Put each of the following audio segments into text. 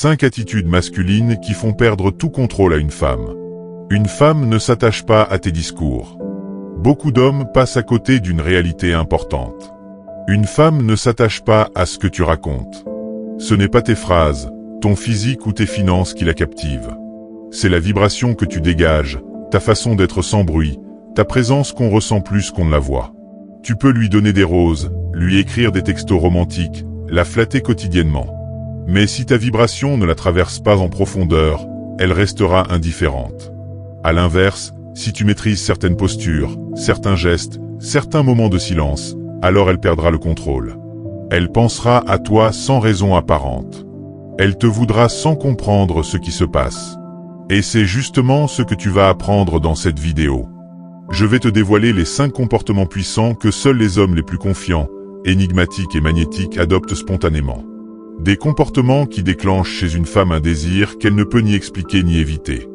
5 attitudes masculines qui font perdre tout contrôle à une femme. Une femme ne s'attache pas à tes discours. Beaucoup d'hommes passent à côté d'une réalité importante. Une femme ne s'attache pas à ce que tu racontes. Ce n'est pas tes phrases, ton physique ou tes finances qui la captivent. C'est la vibration que tu dégages, ta façon d'être sans bruit, ta présence qu'on ressent plus qu'on ne la voit. Tu peux lui donner des roses, lui écrire des textos romantiques, la flatter quotidiennement. Mais si ta vibration ne la traverse pas en profondeur, elle restera indifférente. À l'inverse, si tu maîtrises certaines postures, certains gestes, certains moments de silence, alors elle perdra le contrôle. Elle pensera à toi sans raison apparente. Elle te voudra sans comprendre ce qui se passe. Et c'est justement ce que tu vas apprendre dans cette vidéo. Je vais te dévoiler les 5 comportements puissants que seuls les hommes les plus confiants, énigmatiques et magnétiques adoptent spontanément. Des comportements qui déclenchent chez une femme un désir qu'elle ne peut ni expliquer ni éviter.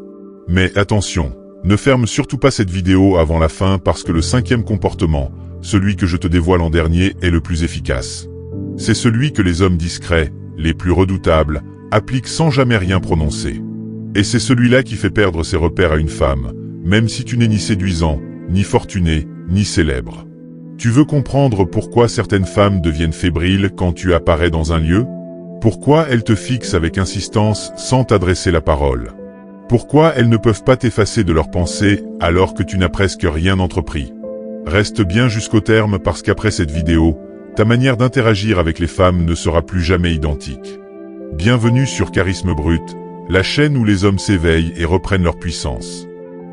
Mais attention, ne ferme surtout pas cette vidéo avant la fin parce que le 5e comportement, celui que je te dévoile en dernier, est le plus efficace. C'est celui que les hommes discrets, les plus redoutables, appliquent sans jamais rien prononcer. Et c'est celui-là qui fait perdre ses repères à une femme, même si tu n'es ni séduisant, ni fortuné, ni célèbre. Tu veux comprendre pourquoi certaines femmes deviennent fébriles quand tu apparais dans un lieu? Pourquoi elles te fixent avec insistance sans t'adresser la parole? Pourquoi elles ne peuvent pas t'effacer de leurs pensées alors que tu n'as presque rien entrepris? Reste bien jusqu'au terme parce qu'après cette vidéo, ta manière d'interagir avec les femmes ne sera plus jamais identique. Bienvenue sur Charisme Brut, la chaîne où les hommes s'éveillent et reprennent leur puissance.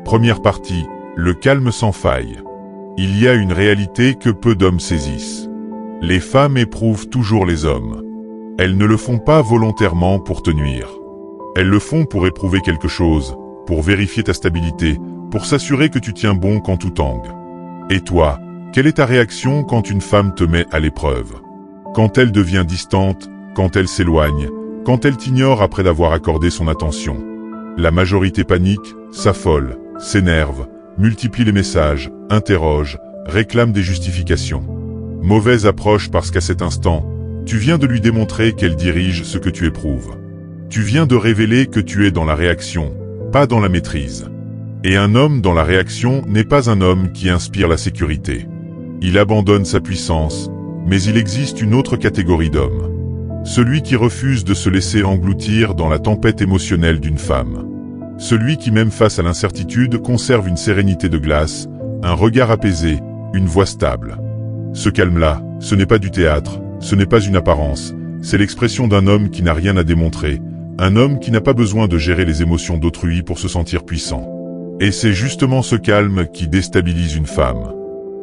Première partie, le calme sans faille. Il y a une réalité que peu d'hommes saisissent. Les femmes éprouvent toujours les hommes. Elles ne le font pas volontairement pour te nuire. Elles le font pour éprouver quelque chose, pour vérifier ta stabilité, pour s'assurer que tu tiens bon quand tout tangue. Et toi, quelle est ta réaction quand une femme te met à l'épreuve? Quand elle devient distante, quand elle s'éloigne, quand elle t'ignore après d'avoir accordé son attention. La majorité panique, s'affole, s'énerve, multiplie les messages, interroge, réclame des justifications. Mauvaise approche parce qu'à cet instant, tu viens de lui démontrer qu'elle dirige ce que tu éprouves. Tu viens de révéler que tu es dans la réaction, pas dans la maîtrise. Et un homme dans la réaction n'est pas un homme qui inspire la sécurité. Il abandonne sa puissance, mais il existe une autre catégorie d'hommes. Celui qui refuse de se laisser engloutir dans la tempête émotionnelle d'une femme. Celui qui, même face à l'incertitude, conserve une sérénité de glace, un regard apaisé, une voix stable. Ce calme-là, ce n'est pas du théâtre, ce n'est pas une apparence, c'est l'expression d'un homme qui n'a rien à démontrer, un homme qui n'a pas besoin de gérer les émotions d'autrui pour se sentir puissant. Et c'est justement ce calme qui déstabilise une femme.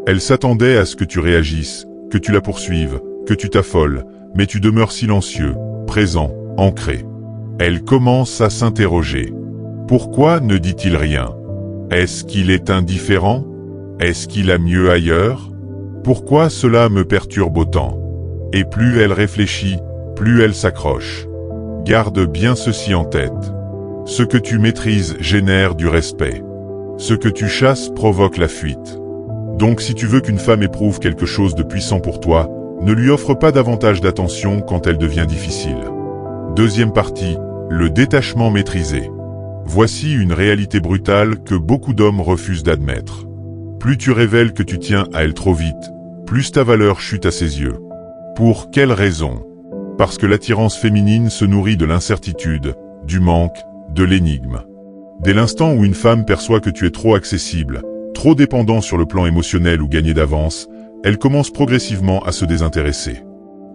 Elle s'attendait à ce que tu réagisses, que tu la poursuives, que tu t'affoles, mais tu demeures silencieux, présent, ancré. Elle commence à s'interroger. Pourquoi ne dit-il rien? Est-ce qu'il est indifférent? Est-ce qu'il a mieux ailleurs? Pourquoi cela me perturbe autant? Et plus elle réfléchit, plus elle s'accroche. Garde bien ceci en tête. Ce que tu maîtrises génère du respect. Ce que tu chasses provoque la fuite. Donc si tu veux qu'une femme éprouve quelque chose de puissant pour toi, ne lui offre pas davantage d'attention quand elle devient difficile. Deuxième partie, le détachement maîtrisé. Voici une réalité brutale que beaucoup d'hommes refusent d'admettre. Plus tu révèles que tu tiens à elle trop vite, plus ta valeur chute à ses yeux. Pour quelle raison? Parce que l'attirance féminine se nourrit de l'incertitude, du manque, de l'énigme. Dès l'instant où une femme perçoit que tu es trop accessible, trop dépendant sur le plan émotionnel ou gagné d'avance, elle commence progressivement à se désintéresser.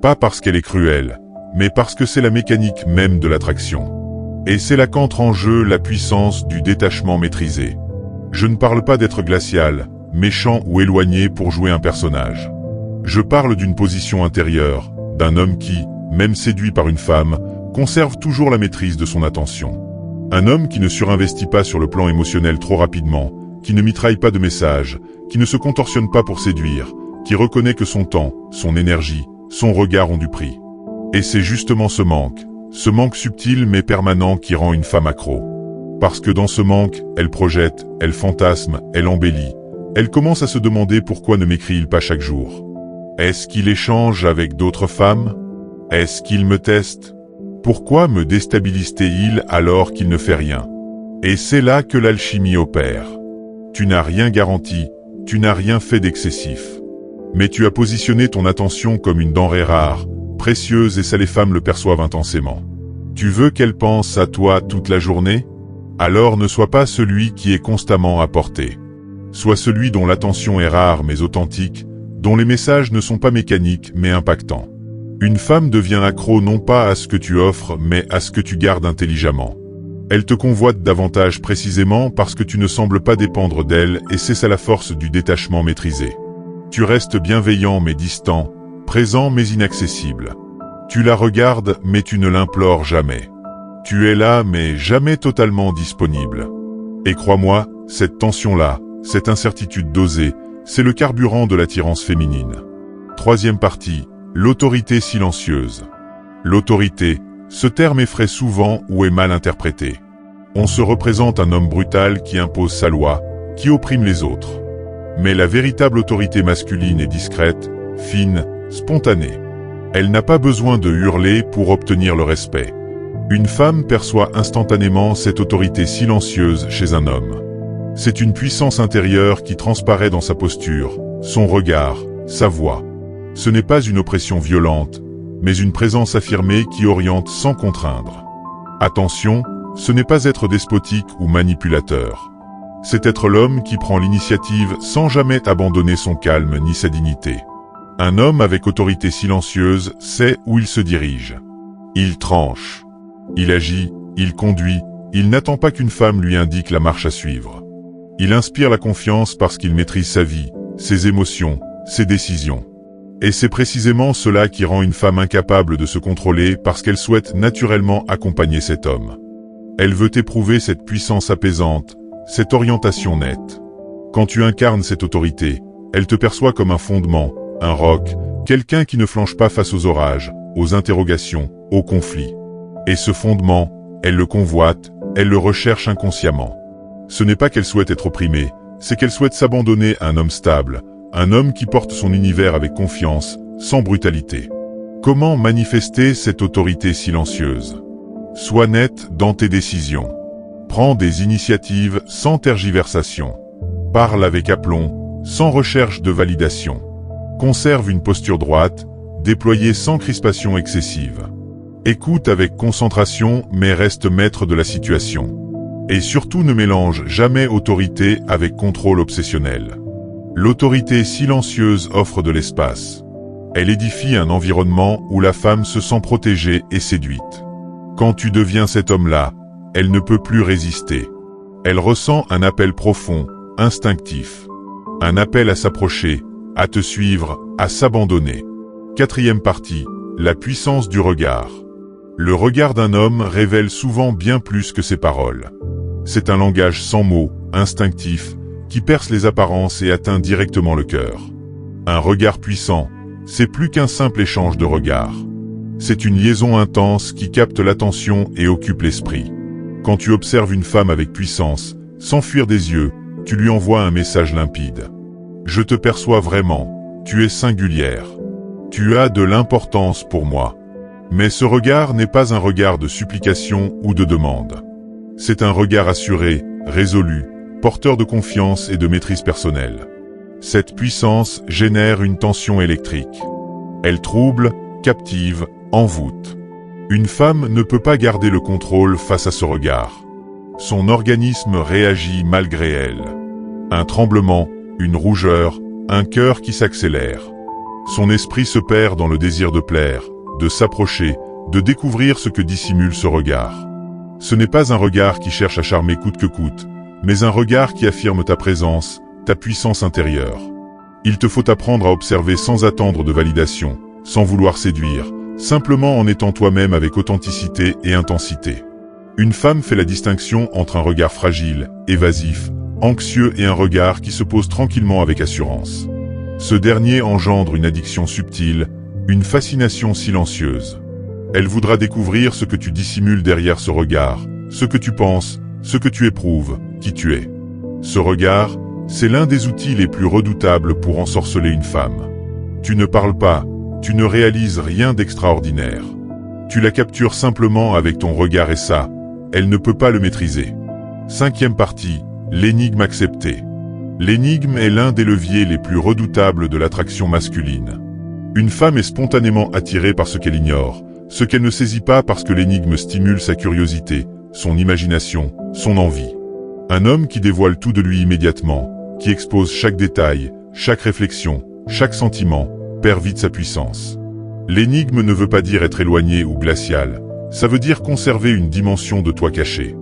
Pas parce qu'elle est cruelle, mais parce que c'est la mécanique même de l'attraction. Et c'est là qu'entre en jeu la puissance du détachement maîtrisé. Je ne parle pas d'être glacial, méchant ou éloigné pour jouer un personnage. Je parle d'une position intérieure, d'un homme qui, même séduit par une femme, conserve toujours la maîtrise de son attention. Un homme qui ne surinvestit pas sur le plan émotionnel trop rapidement, qui ne mitraille pas de messages, qui ne se contorsionne pas pour séduire, qui reconnaît que son temps, son énergie, son regard ont du prix. Et c'est justement ce manque subtil mais permanent qui rend une femme accro. Parce que dans ce manque, elle projette, elle fantasme, elle embellit. Elle commence à se demander pourquoi ne m'écrit-il pas chaque jour. Est-ce qu'il échange avec d'autres femmes? Est-ce qu'il me teste? Pourquoi me déstabilise-t-il alors qu'il ne fait rien? Et c'est là que l'alchimie opère. Tu n'as rien garanti, tu n'as rien fait d'excessif. Mais tu as positionné ton attention comme une denrée rare, précieuse, et ça les femmes le perçoivent intensément. Tu veux qu'elles pensent à toi toute la journée? Alors ne sois pas celui qui est constamment à portée. Sois celui dont l'attention est rare mais authentique, dont les messages ne sont pas mécaniques mais impactants. Une femme devient accro non pas à ce que tu offres mais à ce que tu gardes intelligemment. Elle te convoite davantage précisément parce que tu ne sembles pas dépendre d'elle, et c'est ça la force du détachement maîtrisé. Tu restes bienveillant mais distant, présent mais inaccessible. Tu la regardes mais tu ne l'implores jamais. Tu es là mais jamais totalement disponible. Et crois-moi, cette tension-là, cette incertitude dosée, c'est le carburant de l'attirance féminine. Troisième partie, l'autorité silencieuse. L'autorité, ce terme effraie souvent ou est mal interprété. On se représente un homme brutal qui impose sa loi, qui opprime les autres. Mais la véritable autorité masculine est discrète, fine, spontanée. Elle n'a pas besoin de hurler pour obtenir le respect. Une femme perçoit instantanément cette autorité silencieuse chez un homme. C'est une puissance intérieure qui transparaît dans sa posture, son regard, sa voix. Ce n'est pas une oppression violente, mais une présence affirmée qui oriente sans contraindre. Attention, ce n'est pas être despotique ou manipulateur. C'est être l'homme qui prend l'initiative sans jamais abandonner son calme ni sa dignité. Un homme avec autorité silencieuse sait où il se dirige. Il tranche. Il agit, il conduit, il n'attend pas qu'une femme lui indique la marche à suivre. Il inspire la confiance parce qu'il maîtrise sa vie, ses émotions, ses décisions. Et c'est précisément cela qui rend une femme incapable de se contrôler parce qu'elle souhaite naturellement accompagner cet homme. Elle veut éprouver cette puissance apaisante, cette orientation nette. Quand tu incarnes cette autorité, elle te perçoit comme un fondement, un roc, quelqu'un qui ne flanche pas face aux orages, aux interrogations, aux conflits. Et ce fondement, elle le convoite, elle le recherche inconsciemment. Ce n'est pas qu'elle souhaite être opprimée, c'est qu'elle souhaite s'abandonner à un homme stable, un homme qui porte son univers avec confiance, sans brutalité. Comment manifester cette autorité silencieuse? Sois net dans tes décisions. Prends des initiatives sans tergiversation. Parle avec aplomb, sans recherche de validation. Conserve une posture droite, déployée sans crispation excessive. Écoute avec concentration mais reste maître de la situation. Et surtout ne mélange jamais autorité avec contrôle obsessionnel. L'autorité silencieuse offre de l'espace. Elle édifie un environnement où la femme se sent protégée et séduite. Quand tu deviens cet homme-là, elle ne peut plus résister. Elle ressent un appel profond, instinctif. Un appel à s'approcher, à te suivre, à s'abandonner. Quatrième partie, la puissance du regard. Le regard d'un homme révèle souvent bien plus que ses paroles. C'est un langage sans mots, instinctif, qui perce les apparences et atteint directement le cœur. Un regard puissant, c'est plus qu'un simple échange de regards. C'est une liaison intense qui capte l'attention et occupe l'esprit. Quand tu observes une femme avec puissance, sans fuir des yeux, tu lui envoies un message limpide. Je te perçois vraiment, tu es singulière. Tu as de l'importance pour moi. Mais ce regard n'est pas un regard de supplication ou de demande. C'est un regard assuré, résolu, porteur de confiance et de maîtrise personnelle. Cette puissance génère une tension électrique. Elle trouble, captive, envoûte. Une femme ne peut pas garder le contrôle face à ce regard. Son organisme réagit malgré elle. Un tremblement, une rougeur, un cœur qui s'accélère. Son esprit se perd dans le désir de plaire, de s'approcher, de découvrir ce que dissimule ce regard. Ce n'est pas un regard qui cherche à charmer coûte que coûte, mais un regard qui affirme ta présence, ta puissance intérieure. Il te faut apprendre à observer sans attendre de validation, sans vouloir séduire, simplement en étant toi-même avec authenticité et intensité. Une femme fait la distinction entre un regard fragile, évasif, anxieux et un regard qui se pose tranquillement avec assurance. Ce dernier engendre une addiction subtile, une fascination silencieuse. Elle voudra découvrir ce que tu dissimules derrière ce regard, ce que tu penses, ce que tu éprouves, qui tu es. Ce regard, c'est l'un des outils les plus redoutables pour ensorceler une femme. Tu ne parles pas, tu ne réalises rien d'extraordinaire. Tu la captures simplement avec ton regard et ça, elle ne peut pas le maîtriser. 5e partie, l'énigme acceptée. L'énigme est l'un des leviers les plus redoutables de l'attraction masculine. Une femme est spontanément attirée par ce qu'elle ignore, ce qu'elle ne saisit pas parce que l'énigme stimule sa curiosité, son imagination, son envie. Un homme qui dévoile tout de lui immédiatement, qui expose chaque détail, chaque réflexion, chaque sentiment, perd vite sa puissance. L'énigme ne veut pas dire être éloigné ou glacial, ça veut dire conserver une dimension de toi cachée.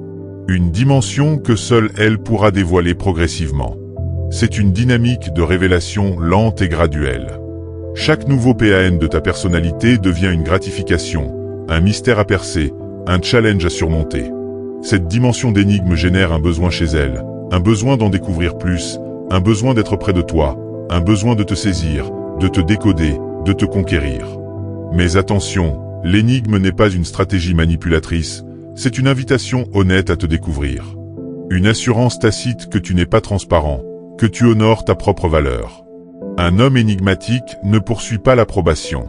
Une dimension que seule elle pourra dévoiler progressivement. C'est une dynamique de révélation lente et graduelle. Chaque nouveau PAN de ta personnalité devient une gratification, un mystère à percer, un challenge à surmonter. Cette dimension d'énigme génère un besoin chez elle, un besoin d'en découvrir plus, un besoin d'être près de toi, un besoin de te saisir, de te décoder, de te conquérir. Mais attention, l'énigme n'est pas une stratégie manipulatrice, c'est une invitation honnête à te découvrir. Une assurance tacite que tu n'es pas transparent, que tu honores ta propre valeur. Un homme énigmatique ne poursuit pas l'approbation.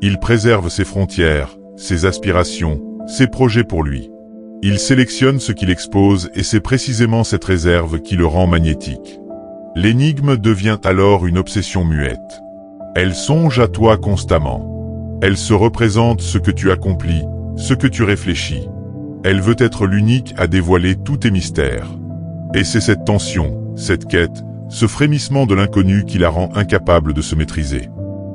Il préserve ses frontières, ses aspirations, ses projets pour lui. Il sélectionne ce qu'il expose et c'est précisément cette réserve qui le rend magnétique. L'énigme devient alors une obsession muette. Elle songe à toi constamment. Elle se représente ce que tu accomplis, ce que tu réfléchis. Elle veut être l'unique à dévoiler tous tes mystères. Et c'est cette tension, cette quête, ce frémissement de l'inconnu qui la rend incapable de se maîtriser.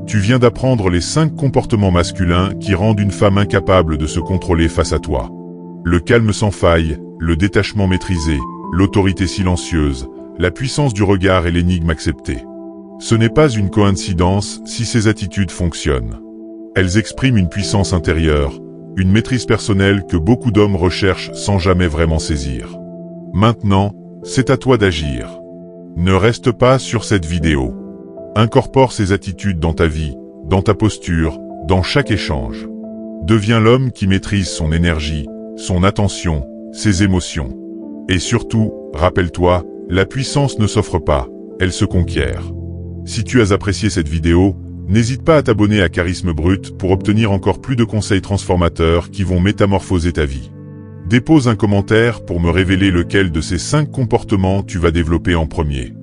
Tu viens d'apprendre les 5 comportements masculins qui rendent une femme incapable de se contrôler face à toi. Le calme sans faille, le détachement maîtrisé, l'autorité silencieuse, la puissance du regard et l'énigme acceptée. Ce n'est pas une coïncidence si ces attitudes fonctionnent. Elles expriment une puissance intérieure, une maîtrise personnelle que beaucoup d'hommes recherchent sans jamais vraiment saisir. Maintenant, c'est à toi d'agir. Ne reste pas sur cette vidéo. Incorpore ces attitudes dans ta vie, dans ta posture, dans chaque échange. Deviens l'homme qui maîtrise son énergie, son attention, ses émotions. Et surtout, rappelle-toi, la puissance ne s'offre pas, elle se conquiert. Si tu as apprécié cette vidéo, n'hésite pas à t'abonner à Charisme Brut pour obtenir encore plus de conseils transformateurs qui vont métamorphoser ta vie. Dépose un commentaire pour me révéler lequel de ces 5 comportements tu vas développer en premier.